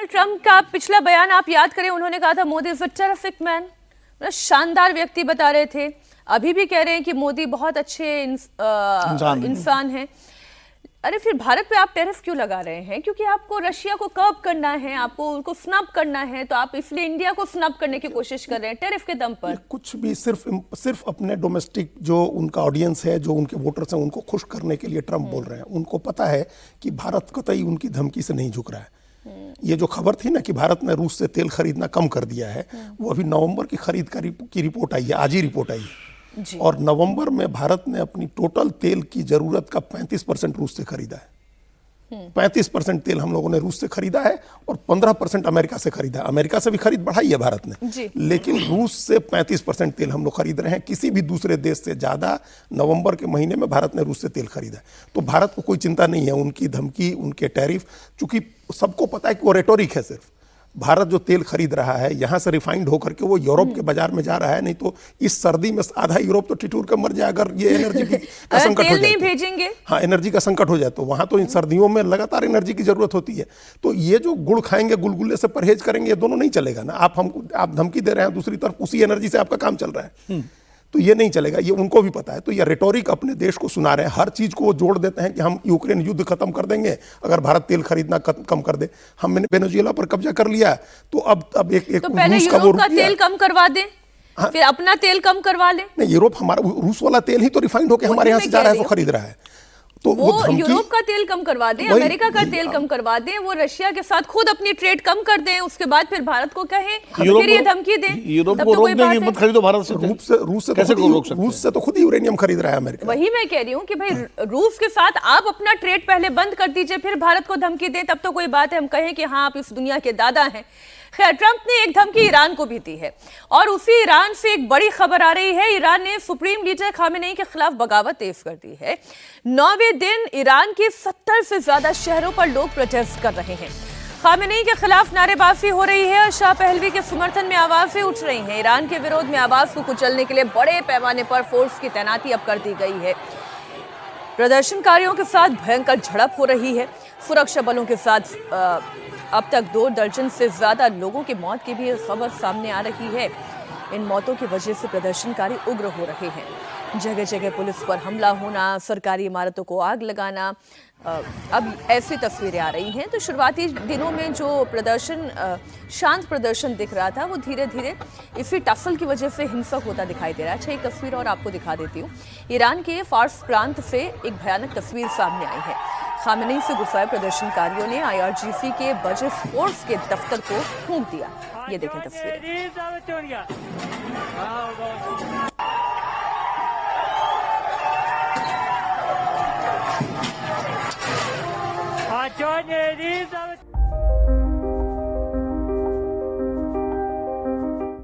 Donald Trump का पिछला बयान आप याद करें, उन्होंने कहा था Modi is a terrific man, शानदार व्यक्ति बता रहे थे। अभी भी कह रहे हैं कि मोदी बहुत अच्छे इंसान हैं। अरे फिर भारत पे आप टैरिफ क्यों लगा रहे हैं? क्योंकि आपको रशिया को कर्ब करना है, आपको उनको स्नब करना है, तो आप इसलिए इंडिया को स्नब करने की कोशिश कर रहे हैं टैरिफ के दम पर। कुछ भी सिर्फ अपने डोमेस्टिक जो उनका ऑडियंस है, जो उनके वोटर्स हैं, उनको खुश करने के लिए ट्रंप बोल रहे हैं। उनको पता है कि भारत कतई उनकी धमकी से नहीं झुक रहा है। ये जो खबर थी ना कि भारत ने रूस से तेल खरीदना कम कर दिया है, वो अभी नवंबर की खरीद की रिपोर्ट आई है, आज ही रिपोर्ट आई है। और नवंबर में भारत ने अपनी टोटल तेल की जरूरत का 35% रूस से खरीदा है। 35% तेल हम लोगों ने रूस से खरीदा है और 15% अमेरिका से खरीदा है। अमेरिका से भी खरीद बढ़ाई है भारत ने, लेकिन रूस से 35% तेल हम लोग खरीद रहे हैं। किसी भी दूसरे देश से ज्यादा नवंबर के महीने में भारत ने रूस से तेल खरीदा है। तो भारत को कोई चिंता नहीं है उनकी धमकी, उनके टैरिफ, चूंकि सबको पता है कि वो रेटोरिक है। सिर्फ भारत जो तेल खरीद रहा है यहां से रिफाइंड होकर के वो यूरोप के बाजार में जा रहा है, नहीं तो इस सर्दी में आधा यूरोप तो ठिठुर कर मर जाए अगर ये एनर्जी का संकट हो जाए। भेजेंगे हाँ, एनर्जी का संकट हो जाए तो वहां तो इन सर्दियों में लगातार एनर्जी की जरूरत होती है। तो ये जो गुड़ खाएंगे, गुलगुले से परहेज करेंगे, ये दोनों नहीं चलेगा ना। आप धमकी दे रहे हैं, दूसरी तरफ उसी एनर्जी से आपका काम चल रहा है, तो ये नहीं चलेगा। ये उनको भी पता है। तो ये रेटोरिक अपने देश को सुना रहे हैं। हर चीज को वो जोड़ देते हैं कि हम यूक्रेन युद्ध खत्म कर देंगे अगर भारत तेल खरीदना कम कर दे। हमने वेनेजुएला पर कब्जा कर लिया, तो अब एक तो पहले यूरोप का तेल कम करवा दें, फिर अपना तेल कम करवा लें। नहीं, यूरोप हमारा रूस वाला तेल ही तो रिफाइंड होकर हमारे यहाँ से जा रहा है, वो खरीद रहा है। तो वो यूरोप का तेल कम करवा दें, अमेरिका का तेल कम करवा दें, वो रशिया के साथ खुद अपनी ट्रेड कम कर दें, उसके बाद फिर भारत को कहें, फिर ये धमकी दें। यूरोप को रोक देंगे मत खरीदो भारत से। रूस से तो खुद ही यूरेनियम खरीद रहा है अमेरिका। वही मैं कह रही हूँ कि भाई रूस के साथ आप अपना ट्रेड पहले बंद कर दीजिए, फिर भारत को धमकी दें, तब तो कोई बात है, हम कहें कि हाँ आप इस दुनिया के दादा हैं। खैर, ट्रंप ने एक धमकी ईरान को भी दी है और उसी ईरान से एक बड़ी खबर आ रही है। ईरान ने सुप्रीम लीडर खामेनेई के खिलाफ बगावत तेज कर दी है। 9वें दिन ईरान के 70 से ज्यादा शहरों पर लोग प्रोटेस्ट कर रहे हैं। खामेनेई के खिलाफ नारेबाजी हो रही है और शाह पहलवी के समर्थन में आवाजें उठ रही हैं। ईरान के विरोध में आवाज को कुचलने के लिए बड़े पैमाने पर फोर्स की तैनाती अब कर दी गई है। प्रदर्शनकारियों के साथ भयंकर झड़प हो रही है। सुरक्षा बलों के साथ अब तक 2 दर्जन से ज्यादा लोगों की मौत की भी खबर सामने आ रही है। इन मौतों की वजह से प्रदर्शनकारी उग्र हो रहे हैं। जगह जगह पुलिस पर हमला होना, सरकारी इमारतों को आग लगाना, अब ऐसी तस्वीरें आ रही हैं। तो शुरुआती दिनों में जो शांत प्रदर्शन दिख रहा था, वो धीरे धीरे इसी टसल की वजह से हिंसक होता दिखाई दे रहा है। अच्छा, एक तस्वीर और आपको दिखा देती हूँ। ईरान के फार्स प्रांत से एक भयानक तस्वीर सामने आई है। खामेनेई से गुस्साए प्रदर्शनकारियों ने IRGC के बजट फोर्स के दफ्तर को फूंक दिया। ये देखें तस्वीरें। Johnny,